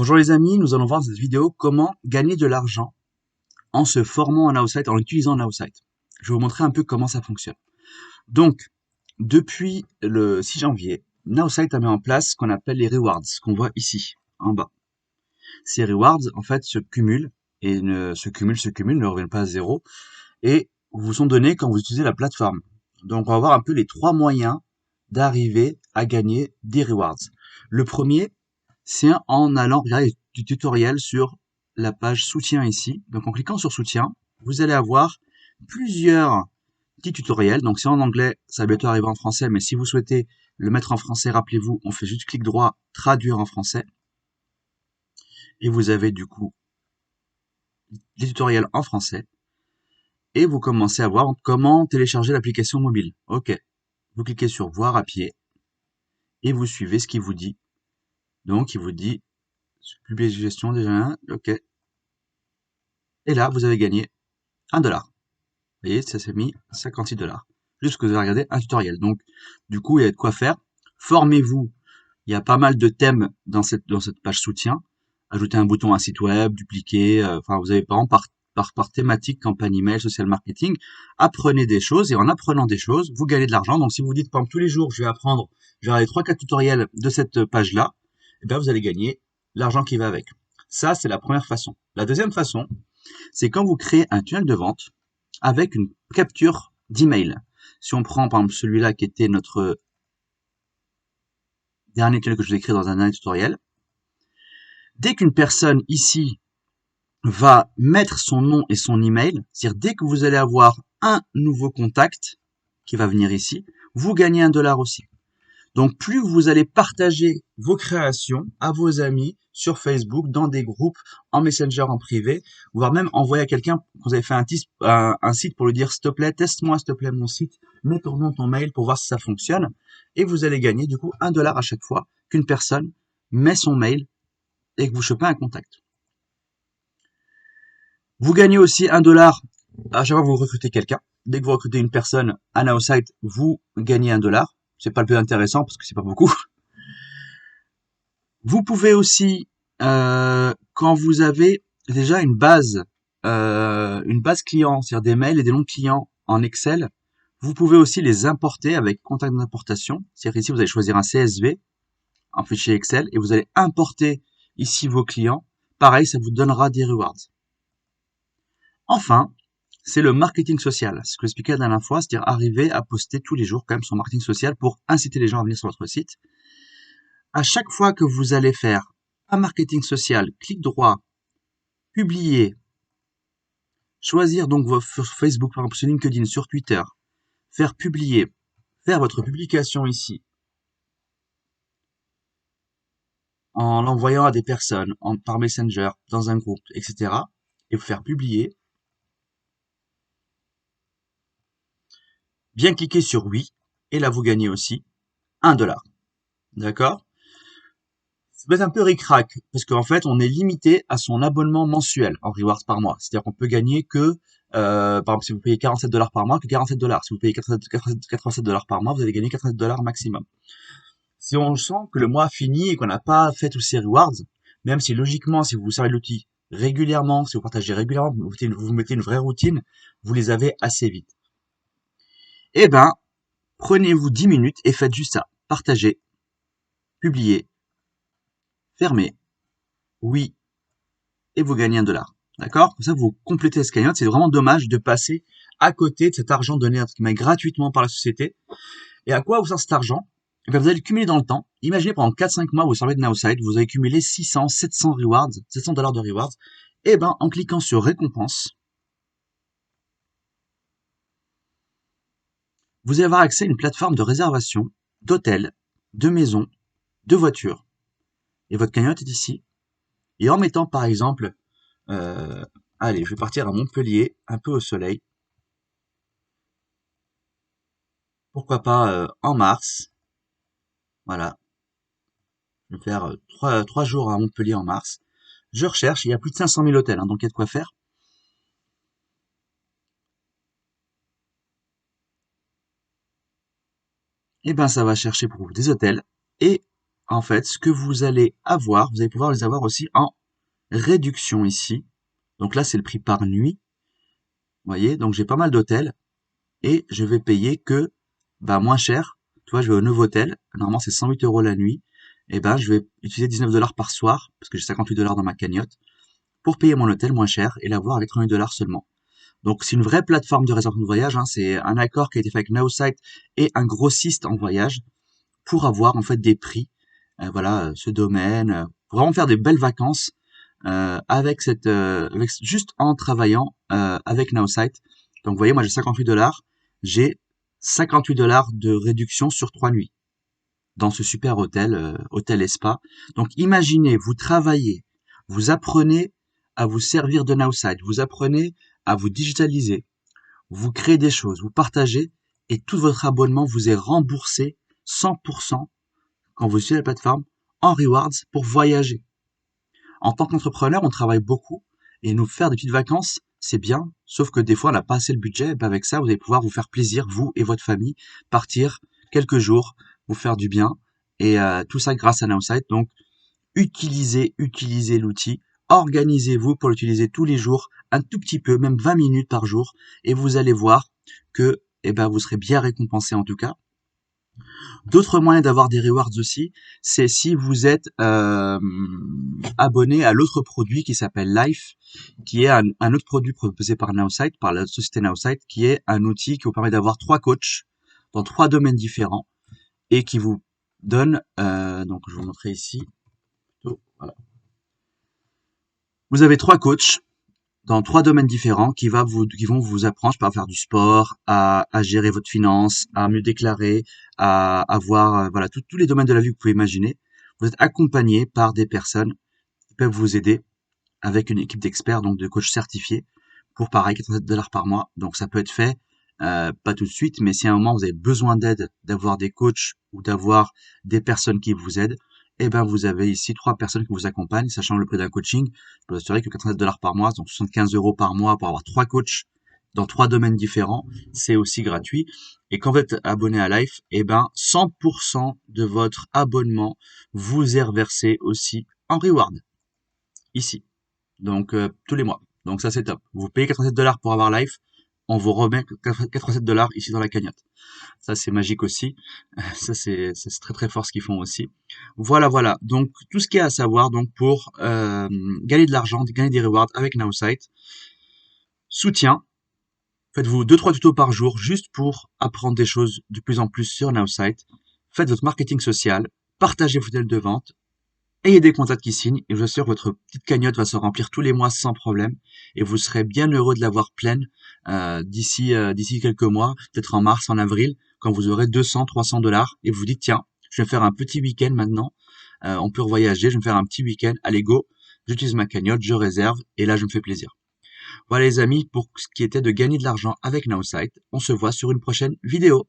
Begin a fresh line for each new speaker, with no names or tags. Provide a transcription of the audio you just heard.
Bonjour les amis, nous allons voir dans cette vidéo comment gagner de l'argent en se formant en Outsite, en utilisant Outsite. Je vais vous montrer un peu comment ça fonctionne. Donc, depuis le 6 janvier, Outsite a mis en place ce qu'on appelle les rewards, ce qu'on voit ici, en bas. Ces rewards, en fait, se cumulent, et se cumulent, ne reviennent pas à zéro, et vous sont donnés quand vous utilisez la plateforme. Donc, on va voir un peu les trois moyens d'arriver à gagner des rewards. Le premier, c'est en allant regarder du tutoriel sur la page soutien ici. Donc en cliquant sur soutien, vous allez avoir plusieurs petits tutoriels. Donc c'est en anglais, ça va bientôt arriver en français, mais si vous souhaitez le mettre en français, rappelez-vous, on fait juste clic droit, traduire en français. Et vous avez du coup les tutoriels en français. Et vous commencez à voir comment télécharger l'application mobile. Ok, vous cliquez sur voir à pied et vous suivez ce qu'il vous dit. Donc il vous dit publier gestion déjà, ok. Et là, vous avez gagné $1. Vous voyez, ça s'est mis à $56. Juste que vous avez regardé un tutoriel. Donc, du coup, il y a de quoi faire. Formez-vous. Il y a pas mal de thèmes dans cette page soutien. Ajoutez un bouton à un site web, dupliquer. Enfin, vous avez par exemple par thématique, campagne email, social marketing. Apprenez des choses et en apprenant des choses, vous gagnez de l'argent. Donc, si vous dites, par exemple, tous les jours, je vais regarder 3-4 tutoriels de cette page-là, eh ben, vous allez gagner l'argent qui va avec. Ça, c'est la première façon. La deuxième façon, c'est quand vous créez un tunnel de vente avec une capture d'email. Si on prend par exemple celui-là qui était notre dernier tunnel que je vous ai créé dans un dernier tutoriel, dès qu'une personne ici va mettre son nom et son email, c'est-à-dire dès que vous allez avoir un nouveau contact qui va venir ici, vous gagnez $1 aussi. Donc plus vous allez partager vos créations à vos amis sur Facebook, dans des groupes, en Messenger, en privé, voire même envoyer à quelqu'un que vous avez fait un site pour lui dire s'il te plaît, teste-moi s'il te plaît mon site, mets ton nom, ton mail pour voir si ça fonctionne, et vous allez gagner du coup $1 à chaque fois qu'une personne met son mail et que vous chopez un contact. Vous gagnez aussi $1 à chaque fois que vous recrutez quelqu'un. Dès que vous recrutez une personne à Outsite, vous gagnez $1. C'est pas le plus intéressant parce que c'est pas beaucoup. Vous pouvez aussi, quand vous avez déjà une base client, c'est-à-dire des mails et des noms clients en Excel, vous pouvez aussi les importer avec contact d'importation. C'est-à-dire ici, vous allez choisir un CSV, un fichier Excel, et vous allez importer ici vos clients. Pareil, ça vous donnera des rewards. Enfin, c'est le marketing social. C'est ce que j'expliquais la dernière fois, c'est-à-dire arriver à poster tous les jours quand même son marketing social pour inciter les gens à venir sur votre site. À chaque fois que vous allez faire un marketing social, clic droit, publier, choisir donc sur Facebook, par exemple sur LinkedIn, sur Twitter, faire publier, faire votre publication ici, en l'envoyant à des personnes, par Messenger, dans un groupe, etc. Et vous faire publier, bien cliquer sur oui, et là vous gagnez aussi $1. D'accord? Ça peut être un peu ric-rac, parce qu'en fait, on est limité à son abonnement mensuel en rewards par mois. C'est-à-dire qu'on peut gagner que, par exemple, si vous payez $47 par mois, que $47. Si vous payez $87 par mois, vous allez gagner $87 maximum. Si on sent que le mois finit et qu'on n'a pas fait tous ces rewards, même si logiquement, si vous vous servez de l'outil régulièrement, si vous partagez régulièrement, vous mettez une vraie routine, vous les avez assez vite. Eh ben, prenez-vous 10 minutes et faites juste ça. Partagez, publiez, fermez, oui, et vous gagnez $1. D'accord? Comme ça, vous complétez ce cagnotte. C'est vraiment dommage de passer à côté de cet argent donné gratuitement par la société. Et à quoi vous sert cet argent? Eh bien, vous allez le cumuler dans le temps. Imaginez pendant 4-5 mois, vous servez de Nowsite, vous avez cumulé 600, 700 rewards, $700 de rewards. Et ben, en cliquant sur récompense, vous allez avoir accès à une plateforme de réservation d'hôtels, de maisons, de voitures. Et votre cagnotte est ici. Et en mettant, par exemple, allez, je vais partir à Montpellier, un peu au soleil. Pourquoi pas en mars. Voilà. Je vais faire 3 jours à Montpellier en mars. Je recherche, il y a plus de 500 000 hôtels, hein, donc il y a de quoi faire. Et ben ça va chercher pour vous des hôtels. Et en fait, ce que vous allez pouvoir les avoir aussi en réduction ici. Donc là, c'est le prix par nuit. Vous voyez, donc j'ai pas mal d'hôtels et je vais payer que moins cher. Tu vois, je vais au Novotel. Normalement, c'est 108 € la nuit. Et je vais utiliser 19 $ par soir parce que j'ai 58 $ dans ma cagnotte pour payer mon hôtel moins cher et l'avoir à 88 $ seulement. Donc c'est une vraie plateforme de réservation de voyage, hein. C'est un accord qui a été fait avec Nowsite et un grossiste en voyage pour avoir en fait des prix, ce domaine, vraiment faire des belles vacances juste en travaillant avec Nowsite. Donc vous voyez, moi j'ai 58 $, j'ai 58 $ de réduction sur 3 nuits dans ce super hôtel, hôtel et spa. Donc imaginez, vous travaillez, vous apprenez à vous servir de Nowsite, vous apprenez à vous digitaliser, vous créez des choses, vous partagez, et tout votre abonnement vous est remboursé 100% quand vous utilisez la plateforme en rewards pour voyager. En tant qu'entrepreneur, on travaille beaucoup et nous faire des petites vacances, c'est bien, sauf que des fois, on n'a pas assez le budget. Et avec ça, vous allez pouvoir vous faire plaisir, vous et votre famille, partir quelques jours, vous faire du bien, et tout ça grâce à Nowsite. Donc, utilisez l'outil, organisez-vous pour l'utiliser tous les jours, un tout petit peu, même 20 minutes par jour, et vous allez voir que vous serez bien récompensé en tout cas. D'autres moyens d'avoir des rewards aussi, c'est si vous êtes abonné à l'autre produit qui s'appelle Life, qui est un autre produit proposé par Nowsite, par la société Nowsite, qui est un outil qui vous permet d'avoir 3 coachs dans 3 domaines différents et qui vous donne, donc je vais vous montrer ici, voilà. Vous avez 3 coachs dans 3 domaines différents qui vont vous apprendre à faire du sport, à gérer votre finance, à mieux déclarer, à avoir tous les domaines de la vie que vous pouvez imaginer. Vous êtes accompagné par des personnes qui peuvent vous aider avec une équipe d'experts, donc de coachs certifiés, pour pareil 87 $ par mois. Donc ça peut être fait, pas tout de suite, mais si à un moment vous avez besoin d'aide, d'avoir des coachs ou d'avoir des personnes qui vous aident, vous avez ici 3 personnes qui vous accompagnent, sachant le prix d'un coaching. Je peux vous assurer que 87 $ par mois, donc 75 € par mois pour avoir 3 coachs dans 3 domaines différents, c'est aussi gratuit. Et quand vous êtes abonné à Life, 100% de votre abonnement vous est reversé aussi en reward, ici. Donc, tous les mois. Donc ça, c'est top. Vous payez 87 $ pour avoir Life, on vous remet 87 $ ici dans la cagnotte. Ça, c'est magique aussi. Ça, c'est très très fort ce qu'ils font aussi. Voilà. Donc, tout ce qu'il y a à savoir donc pour gagner de l'argent, gagner des rewards avec Nowsite. Soutien. Faites-vous 2-3 tutos par jour juste pour apprendre des choses de plus en plus sur Nowsite. Faites votre marketing social. Partagez vos tunnels de vente. Ayez des contacts qui signent et je vous assure que votre petite cagnotte va se remplir tous les mois sans problème et vous serez bien heureux de l'avoir pleine d'ici quelques mois, peut-être en mars, en avril, quand vous aurez 200-300 $ et vous vous dites tiens, je vais faire un petit week-end maintenant, on peut voyager, je vais me faire un petit week-end, allez go, j'utilise ma cagnotte, je réserve et là je me fais plaisir. Voilà les amis pour ce qui était de gagner de l'argent avec Nowsite, on se voit sur une prochaine vidéo.